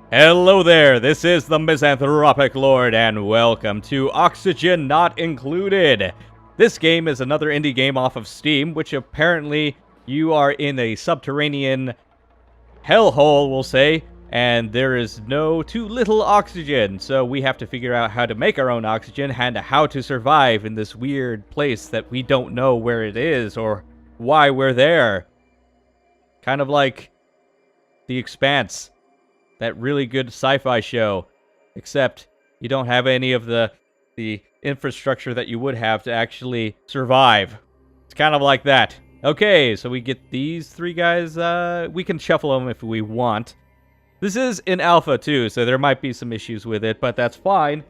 Hello there, this is the Misanthropic Lord, and welcome to Oxygen Not Included. This game is another indie game off of Steam, which apparently you are in a subterranean hellhole, we'll say, and there is too little oxygen, so we have to figure out how to make our own oxygen and how to survive in this weird place that we don't know where it is or why we're there. Kind of like The Expanse. That really good sci-fi show, except you don't have any of the infrastructure that you would have to actually survive. It's kind of like that. Okay, so we get these three guys. We can shuffle them if we want. This is in alpha too, so there might be some issues with it, but that's fine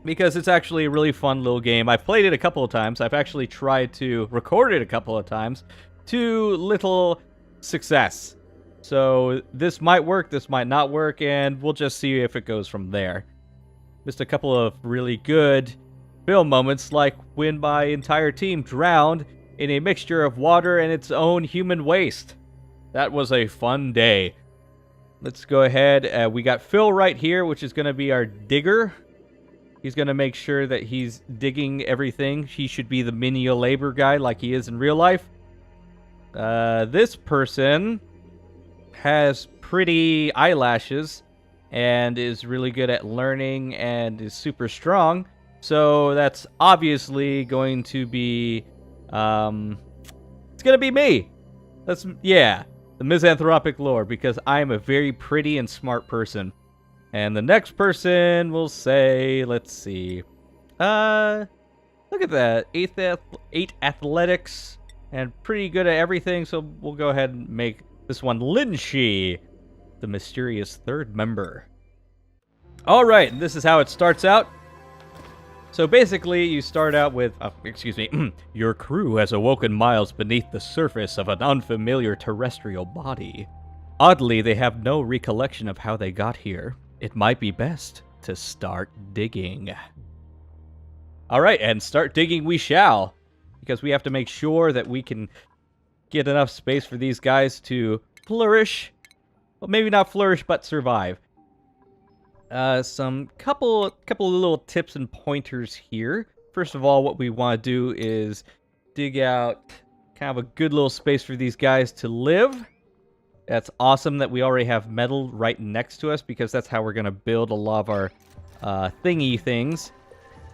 because it's actually a really fun little game. I've played it a couple of times. I've actually tried to record it a couple of times to little success. So this might work, this might not work, and we'll just see if it goes from there. Just a couple of really good film moments, like when my entire team drowned in a mixture of water and its own human waste. That was a fun day. Let's go ahead. We got Phil right here, which is going to be our digger. He's going to make sure that he's digging everything. He should be the menial labor guy like he is in real life. This person has pretty eyelashes and is really good at learning and is super strong. So that's obviously going to be, it's going to be me. The Misanthropic Lord, because I'm a very pretty and smart person. And the next person will say, let's see. Look at that. 8 athletics and pretty good at everything. So we'll go ahead and make this one Lin-Shi, the mysterious third member. Alright, this is how it starts out. So basically, you start out with, your crew has awoken miles beneath the surface of an unfamiliar terrestrial body. Oddly, they have no recollection of how they got here. It might be best to start digging. Alright, and start digging we shall, because we have to make sure that we can get enough space for these guys to flourish. Well, maybe not flourish, but survive. Some couple of little tips and pointers here. First of all, what we want to do is dig out kind of a good little space for these guys to live. That's awesome that we already have metal right next to us, because that's how we're going to build a lot of our thingy things.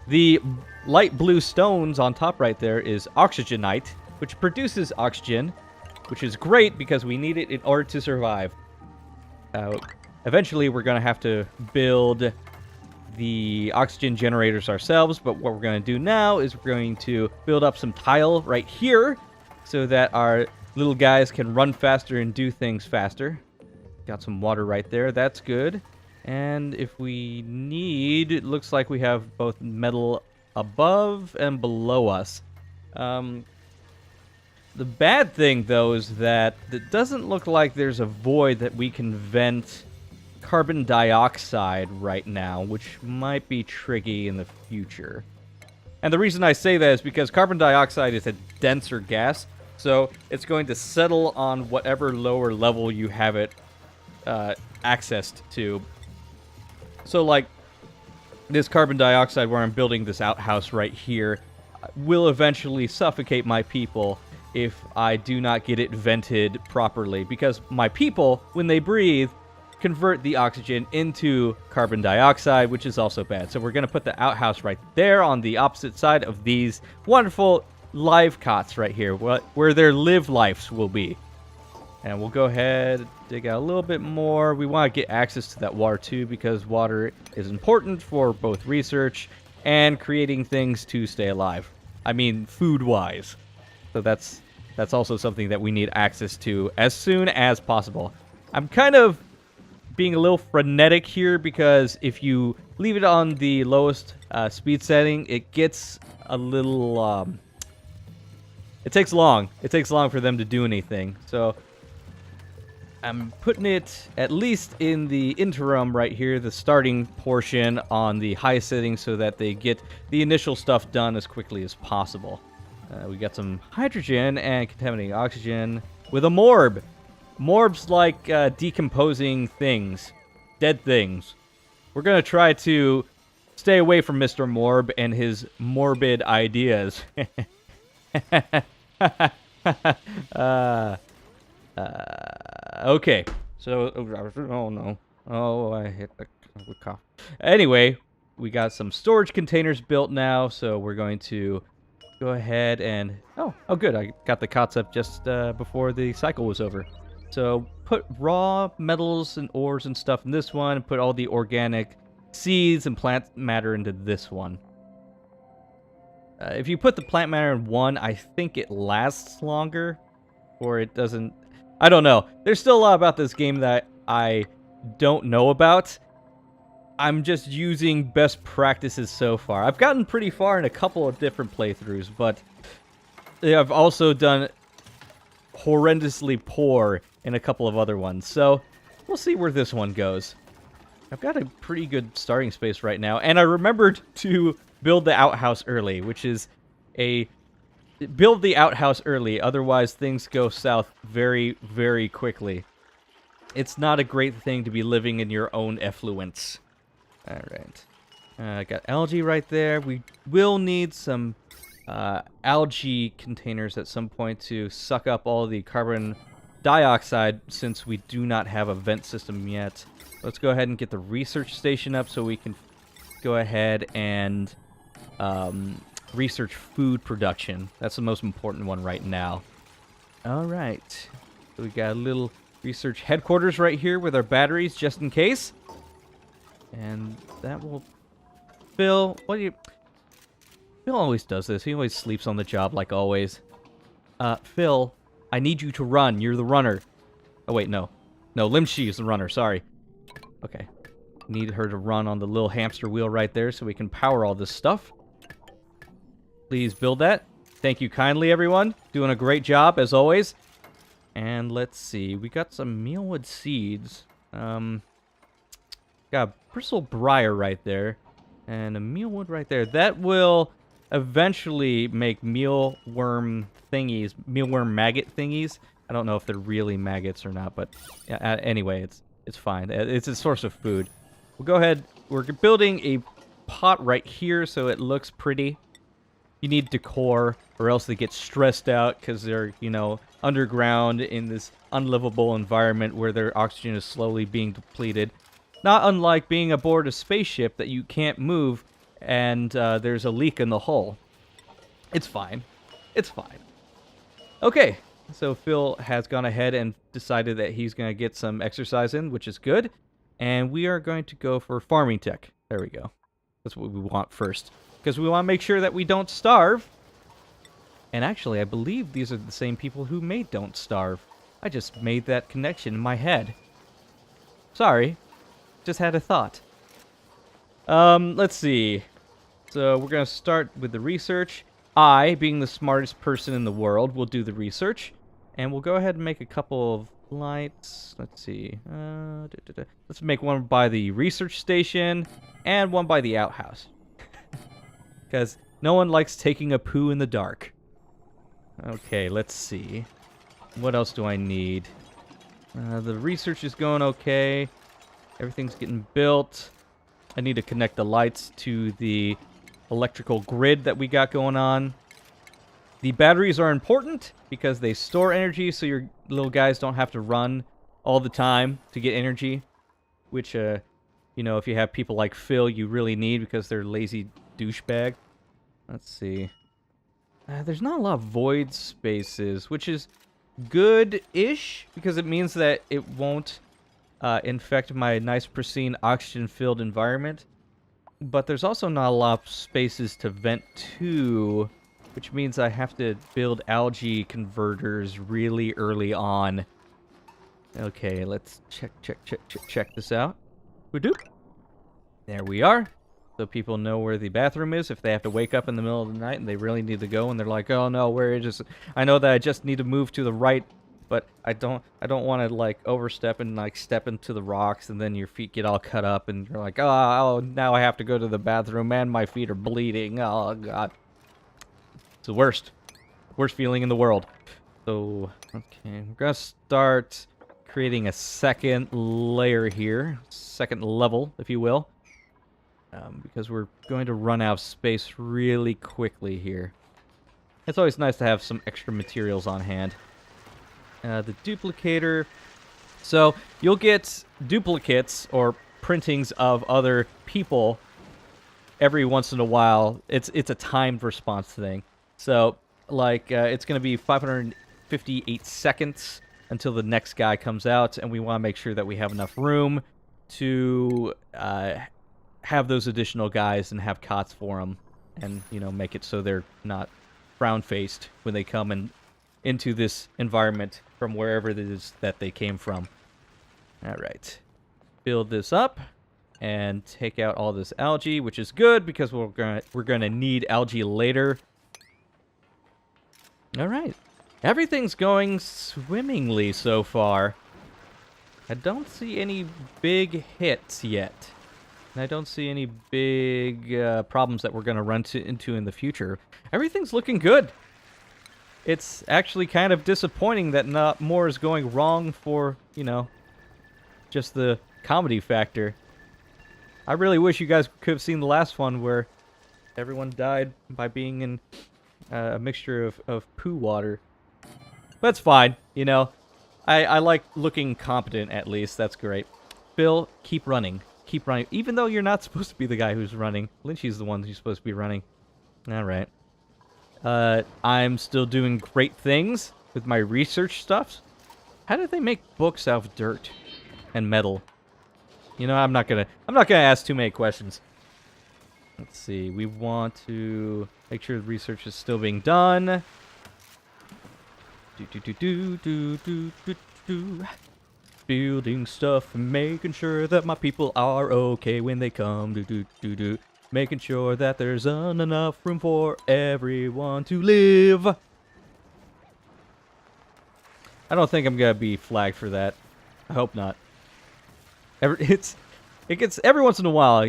The light blue stones on top right there is oxygenite, which produces oxygen, which is great because we need it in order to survive. Eventually, we're going to have to build the oxygen generators ourselves, but what we're going to do now is we're going to build up some tile right here so that our little guys can run faster and do things faster. Got some water right there. That's good. And if we need, it looks like we have both metal above and below us. The bad thing, though, is that it doesn't look like there's a void that we can vent carbon dioxide right now, which might be tricky in the future. And the reason I say that is because carbon dioxide is a denser gas, so it's going to settle on whatever lower level you have it accessed to. So, like, this carbon dioxide where I'm building this outhouse right here will eventually suffocate my people if I do not get it vented properly, because my people, when they breathe, convert the oxygen into carbon dioxide, which is also bad. So we're going to put the outhouse right there on the opposite side of these wonderful live cots right here, where their live lives will be. And we'll go ahead, dig out a little bit more. We want to get access to that water too, because water is important for both research and creating things to stay alive. I mean, food-wise. So that's also something that we need access to as soon as possible. I'm kind of being a little frenetic here, because if you leave it on the lowest speed setting, it gets a little... it takes long. It takes long for them to do anything. So I'm putting it at least in the interim right here, the starting portion, on the high setting so that they get the initial stuff done as quickly as possible. We got some hydrogen and contaminating oxygen with a morb. Morbs like decomposing things. dead things. We're going to try to stay away from Mr. Morb and his morbid ideas. Okay. So, oh no. Oh, I hit the cough. Anyway, we got some storage containers built now, so we're going to go ahead and... Oh, good. I got the cots up just before the cycle was over. So, put raw metals and ores and stuff in this one, and put all the organic seeds and plant matter into this one. If you put the plant matter in one, I think it lasts longer, or it doesn't... I don't know. There's still a lot about this game that I don't know about. I'm just using best practices so far. I've gotten pretty far in a couple of different playthroughs, but I've also done horrendously poor in a couple of other ones. So we'll see where this one goes. I've got a pretty good starting space right now, and I remembered to build the outhouse early, which is a... Build the outhouse early, otherwise things go south very, very quickly. It's not a great thing to be living in your own effluence. Alright. I got algae right there. We will need some algae containers at some point to suck up all the carbon dioxide, since we do not have a vent system yet. Let's go ahead and get the research station up so we can go ahead and research food production. That's the most important one right now. Alright. So we got a little research headquarters right here with our batteries, just in case. And that will... Phil, what do you... Phil always does this. He always sleeps on the job, like always. Phil, I need you to run. You're the runner. Oh, wait, no. No, Limshi is the runner, sorry. Okay. Need her to run on the little hamster wheel right there so we can power all this stuff. Please build that. Thank you kindly, everyone. Doing a great job, as always. And let's see. We got some mealwood seeds. Got a bristle briar right there. And a mealwood right there. That will eventually make mealworm thingies. Mealworm maggot thingies. I don't know if they're really maggots or not, but anyway, it's fine. It's a source of food. We'll go ahead. We're building a pot right here so it looks pretty. You need decor, or else they get stressed out because they're, you know, underground in this unlivable environment where their oxygen is slowly being depleted. Not unlike being aboard a spaceship that you can't move and there's a leak in the hull. It's fine. It's fine. Okay, so Phil has gone ahead and decided that he's going to get some exercise in, which is good. And we are going to go for farming tech. There we go. That's what we want first. Because we want to make sure that we don't starve. And actually, I believe these are the same people who made Don't Starve. I just made that connection in my head. Sorry. Just had a thought. Let's see. So we're going to start with the research. I, being the smartest person in the world, will do the research. And we'll go ahead and make a couple of lights. Let's see. Let's make one by the research station and one by the outhouse. Because no one likes taking a poo in the dark. Okay, let's see. What else do I need? The research is going okay. Everything's getting built. I need to connect the lights to the electrical grid that we got going on. The batteries are important because they store energy so your little guys don't have to run all the time to get energy. Which, you know, if you have people like Phil, you really need because they're lazy douchebag. Let's see. There's not a lot of void spaces, which is good-ish because it means that it won't infect my nice, pristine, oxygen-filled environment. But there's also not a lot of spaces to vent to, which means I have to build algae converters really early on. Okay, let's check this out. Whoop. There we are. So people know where the bathroom is if they have to wake up in the middle of the night and they really need to go and they're like, oh no, where is it? I know that I just need to move to the right, but I don't want to like overstep and like step into the rocks and then your feet get all cut up and you're like, oh, now I have to go to the bathroom and my feet are bleeding. Oh god. It's the worst. Worst feeling in the world. So, okay, we're gonna start creating a second layer here, second level, if you will, because we're going to run out of space really quickly here. It's always nice to have some extra materials on hand. The duplicator. So you'll get duplicates or printings of other people every once in a while. It's a timed response thing. So like it's going to be 558 seconds until the next guy comes out, and we want to make sure that we have enough room to have those additional guys and have cots for them, and make it so they're not frown-faced when they come into this environment from wherever it is that they came from. All right, build this up and take out all this algae, which is good because we're gonna need algae later. All right. Everything's going swimmingly so far. I don't see any big hits yet. And I don't see any big problems that we're going to run into in the future. Everything's looking good. It's actually kind of disappointing that not more is going wrong for, just the comedy factor. I really wish you guys could have seen the last one where everyone died by being in a mixture of poo water. That's fine, I like looking competent, at least. That's great. Phil, keep running. Keep running. Even though you're not supposed to be the guy who's running. Lynchy's the one who's supposed to be running. Alright. I'm still doing great things with my research stuff. How did they make books out of dirt and metal? I'm not gonna ask too many questions. Let's see. We want to make sure the research is still being done. Building stuff and making sure that my people are okay when they come. Making sure that there's enough room for everyone to live. I don't think I'm gonna be flagged for that. I hope not. It gets every once in a while,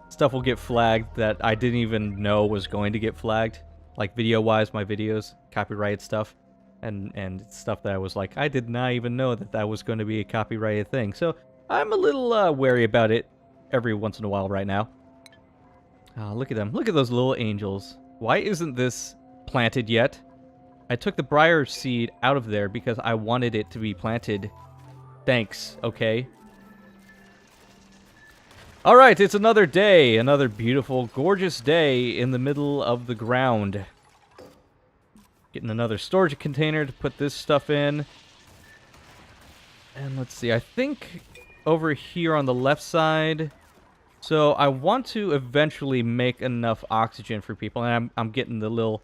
stuff will get flagged that I didn't even know was going to get flagged. Like video-wise, my videos, copyrighted stuff, and stuff that I was like, I did not even know that was going to be a copyrighted thing. So I'm a little wary about it every once in a while right now. Look at them. Look at those little angels. Why isn't this planted yet? I took the briar seed out of there because I wanted it to be planted. Thanks, okay? Alright, it's another day. Another beautiful, gorgeous day in the middle of the ground. Getting another storage container to put this stuff in. And let's see, I think over here on the left side... So I want to eventually make enough oxygen for people, and I'm getting the little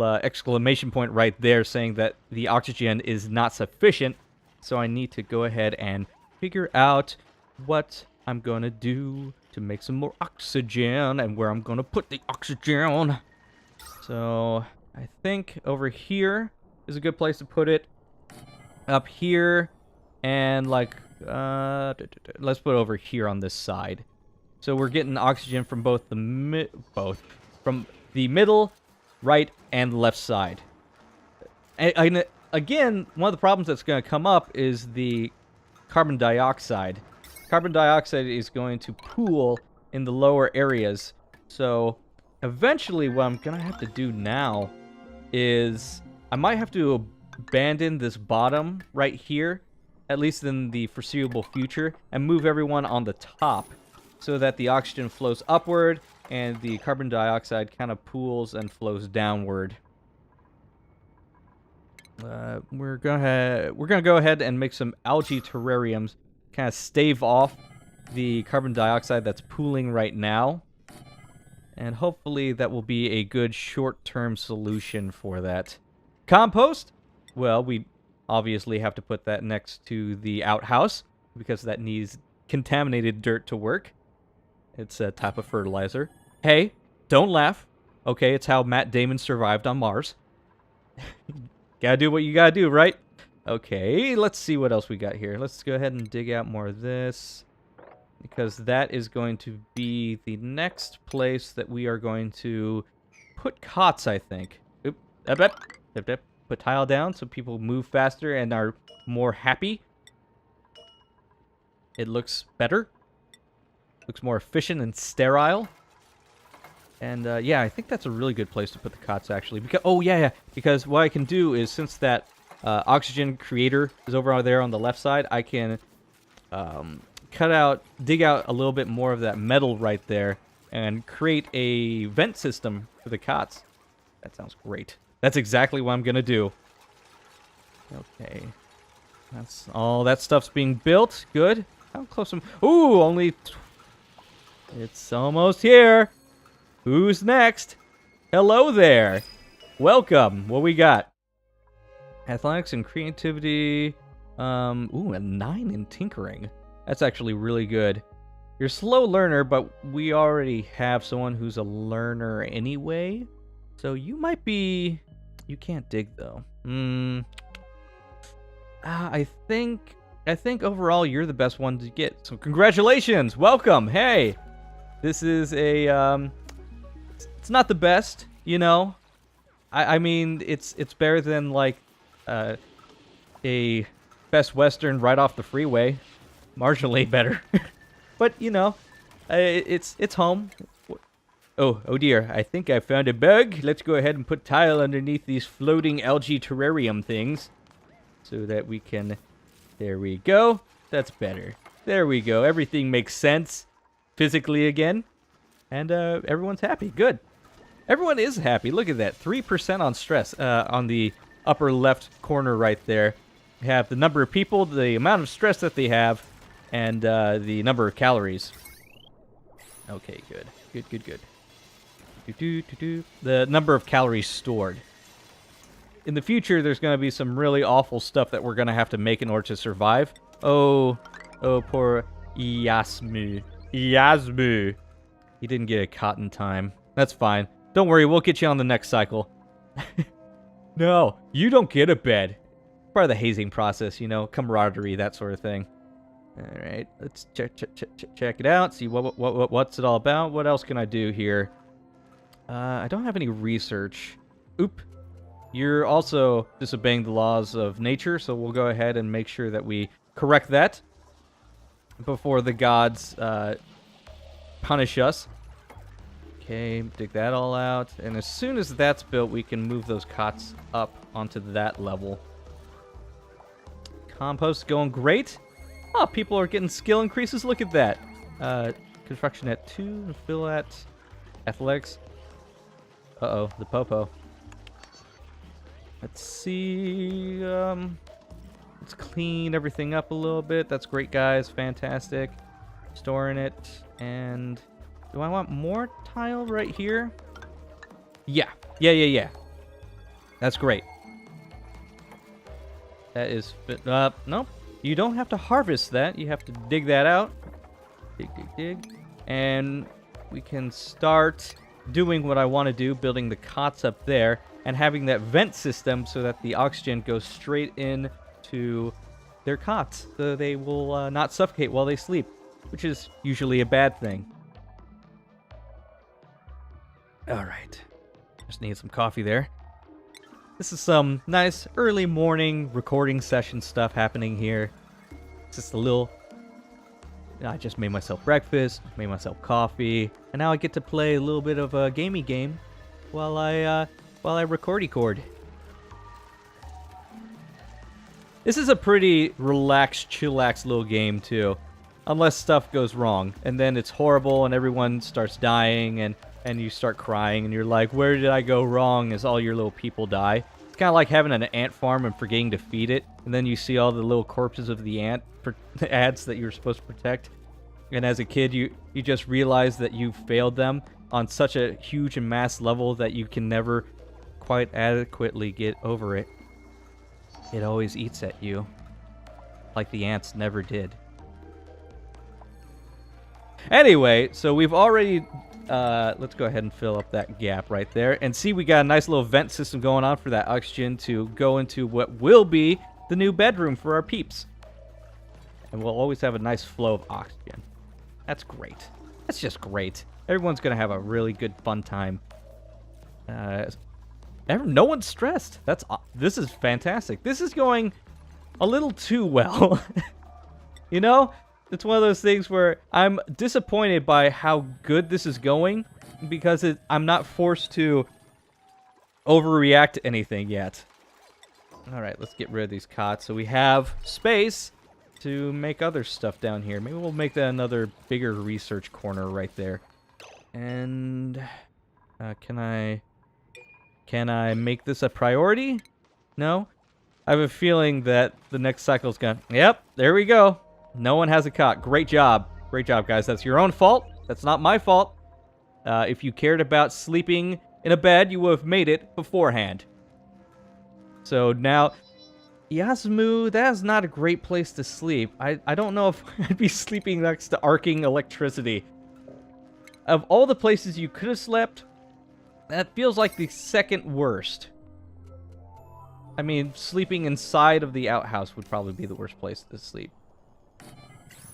exclamation point right there saying that the oxygen is not sufficient. So I need to go ahead and figure out what I'm going to do to make some more oxygen and where I'm going to put the oxygen. So I think over here is a good place to put it. Up here and like, let's put it over here on this side. So we're getting oxygen from both from the middle, right, and left side. And again, one of the problems that's going to come up is the carbon dioxide. Carbon dioxide is going to pool in the lower areas. So eventually what I'm going to have to do now is I might have to abandon this bottom right here, at least in the foreseeable future, and move everyone on the top so that the oxygen flows upward and the carbon dioxide kind of pools and flows downward. We're gonna go ahead and make some algae terrariums, kind of stave off the carbon dioxide that's pooling right now, and hopefully that will be a good short-term solution for that. Compost? Well, we obviously have to put that next to the outhouse because that needs contaminated dirt to work. It's a type of fertilizer. Hey, don't laugh. Okay, it's how Matt Damon survived on Mars. Gotta do what you gotta do, right? Okay, let's see what else we got here. Let's go ahead and dig out more of this, because that is going to be the next place that we are going to put cots, I think. Oop, up. put tile down so people move faster and are more happy. It looks better. Looks more efficient and sterile. And yeah, I think that's a really good place to put the cots, actually. Because because what I can do is, since that oxygen creator is over there on the left side, I can dig out a little bit more of that metal right there and create a vent system for the cots. That sounds great. That's exactly what I'm gonna do. Okay. That's all that stuff's being built. Good. How close am... Ooh, only... It's almost here. Who's next? Hello there. Welcome. What we got? Athletics and creativity. Ooh, a 9 in tinkering. That's actually really good. You're a slow learner, but we already have someone who's a learner anyway. So you might be... You can't dig, though. I think overall you're the best one to get. So congratulations! Welcome! Hey! This is a... It's not the best, you know? I mean, it's better than, like, a Best Western right off the freeway. Marginally better. But, you know, it's home. Oh dear, I think I found a bug. Let's go ahead and put tile underneath these floating algae terrarium things. So that we can... There we go. That's better. There we go. Everything makes sense. Physically again. And everyone's happy. Good. Everyone is happy. Look at that. 3% on stress on the upper left corner right there. We have the number of people, the amount of stress that they have, and the number of calories. Okay, good. Good. The number of calories stored. In the future, there's going to be some really awful stuff that we're going to have to make in order to survive. Oh, poor Yasmu. He didn't get a cot in time. That's fine. Don't worry, we'll get you on the next cycle. No, you don't get a bed. Part of the hazing process, you know, camaraderie, that sort of thing. All right, let's check it out. See what's it all about. What else can I do here? I don't have any research. Oop. You're also disobeying the laws of nature, so we'll go ahead and make sure that we correct that before the gods punish us. Okay, dig that all out. And as soon as that's built, we can move those cots up onto that level. Compost going great. Oh, people are getting skill increases. Look at that. Construction at 2, fill at athletics. Uh-oh, the popo. Let's see. Let's clean everything up a little bit. That's great, guys. Fantastic. Storing it. And do I want more tile right here? Yeah. That's great. That is... Nope. You don't have to harvest that. You have to dig that out. Dig. And we can start doing what I want to do, building the cots up there, and having that vent system so that the oxygen goes straight in to their cots, so they will not suffocate while they sleep, which is usually a bad thing. Alright. Just need some coffee there. This is some nice early morning recording session stuff happening here. It's just a little... I just made myself breakfast, made myself coffee, and now I get to play a little bit of a gamey game while I record. This is a pretty relaxed, chillax little game too, unless stuff goes wrong, and then it's horrible, and everyone starts dying, and you start crying, and you're like, where did I go wrong? As all your little people die. It's kind of like having an ant farm and forgetting to feed it, and then you see all the little corpses of the ants that you're supposed to protect. And as a kid, you just realize that you failed them on such a huge and mass level that you can never quite adequately get over it. It always eats at you, like the ants never did. Anyway, so we've already... let's go ahead and fill up that gap right there. And see, we got a nice little vent system going on for that oxygen to go into what will be the new bedroom for our peeps. And we'll always have a nice flow of oxygen. That's great. That's just great. Everyone's going to have a really good, fun time. No one's stressed. This is fantastic. This is going a little too well. You know, it's one of those things where I'm disappointed by how good this is going because I'm not forced to overreact to anything yet. All right, let's get rid of these cots so we have space to make other stuff down here. Maybe we'll make that another bigger research corner right there. And can I make this a priority? No? I have a feeling that the next cycle's gonna... Yep, there we go. No one has a cot. Great job. Great job, guys. That's your own fault. That's not my fault. If you cared about sleeping in a bed, you would have made it beforehand. So now, Yasmu, that is not a great place to sleep. I don't know if I'd be sleeping next to arcing electricity. Of all the places you could have slept, that feels like the second worst. I mean, sleeping inside of the outhouse would probably be the worst place to sleep.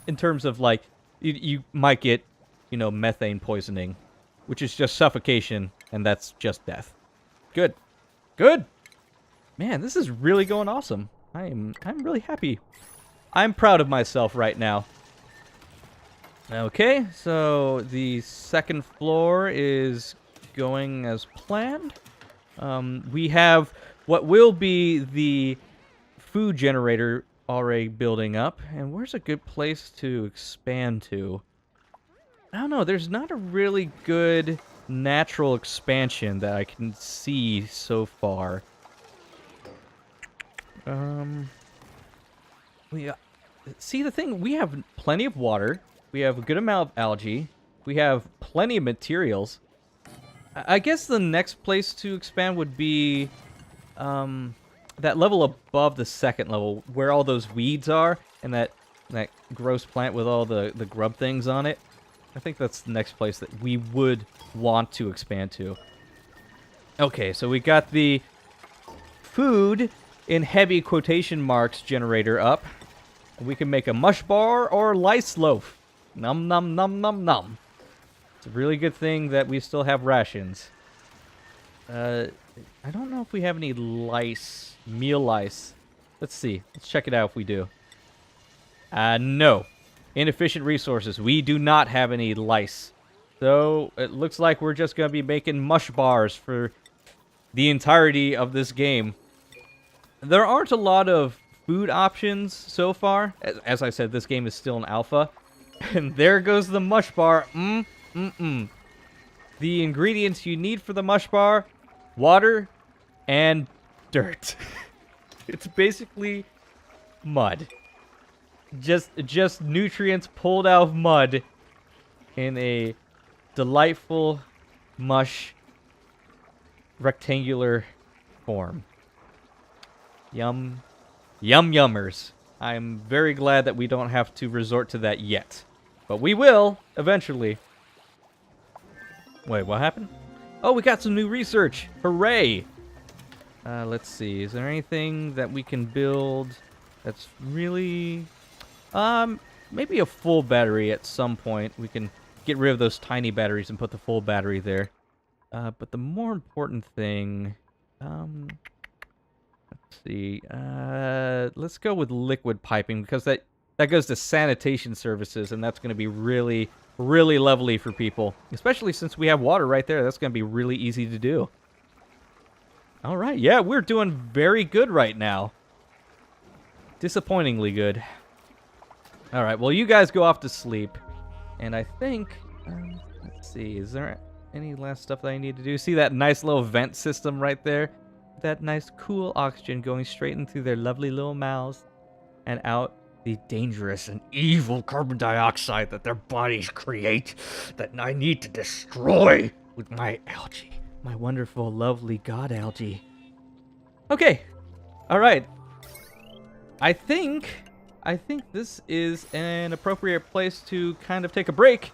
In terms of, like, you might get, you know, methane poisoning, which is just suffocation, and that's just death. Good. Good! Man, this is really going awesome. I'm really happy. I'm proud of myself right now. Okay, so the second floor is going as planned. We have what will be the food generator already building up. And where's a good place to expand to? I don't know, there's not a really good natural expansion that I can see so far. See, the thing, we have plenty of water. We have a good amount of algae. We have plenty of materials. I guess the next place to expand would be that level above the second level, where all those weeds are, and that gross plant with all the grub things on it. I think that's the next place that we would want to expand to. Okay, so we got the food in heavy quotation marks generator up. We can make a mush bar or lice loaf. Num num num num num. It's a really good thing that we still have rations. I don't know if we have any lice, meal lice. Let's see. Let's check it out if we do. No. Inefficient resources. We do not have any lice. So it looks like we're just going to be making mush bars for the entirety of this game. There aren't a lot of food options so far. As I said, this game is still in alpha. And there goes the mush bar. The ingredients you need for the mush bar: water and dirt. It's basically mud. Just nutrients pulled out of mud in a delightful mush rectangular form. Yum. Yum yummers. I'm very glad that we don't have to resort to that yet. But we will, eventually. Wait, what happened? Oh, we got some new research! Hooray! Let's see. Is there anything that we can build that's really... maybe a full battery at some point. We can get rid of those tiny batteries and put the full battery there. But the more important thing... let's see. Let's go with liquid piping, because that goes to sanitation services, and that's going to be really, really lovely for people. Especially since we have water right there. That's going to be really easy to do. All right. Yeah, we're doing very good right now. Disappointingly good. All right. Well, you guys go off to sleep. And I think... let's see. Is there any last stuff that I need to do? See that nice little vent system right there? That nice cool oxygen going straight into their lovely little mouths and out the dangerous and evil carbon dioxide that their bodies create that I need to destroy with my algae. My wonderful, lovely god algae. Okay. All right. I think this is an appropriate place to kind of take a break.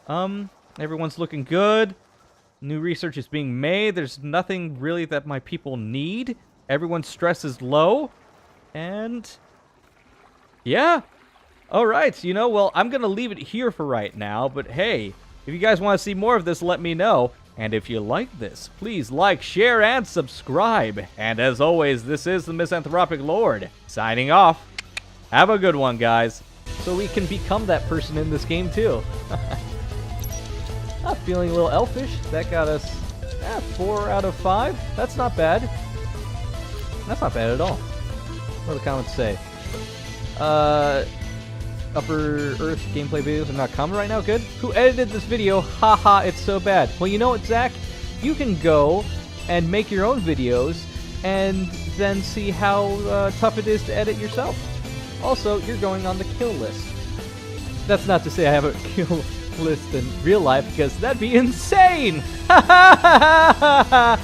Everyone's looking good. New research is being made. There's nothing really that my people need. Everyone's stress is low. And... yeah. All right. Well, I'm going to leave it here for right now. But hey, if you guys want to see more of this, let me know. And if you like this, please like, share, and subscribe. And as always, this is the Misanthropic Lord, signing off. Have a good one, guys. So we can become that person in this game, too. Not feeling a little elfish. That got us 4 out of 5. That's not bad. That's not bad at all. What do the comments say? Upper Earth gameplay videos are not common right now. Good. Who edited this video? Haha, it's so bad. Well, you know what, Zach? You can go and make your own videos and then see how tough it is to edit yourself. Also, you're going on the kill list. That's not to say I have a kill list in real life, because that'd be insane! Ha ha ha ha ha!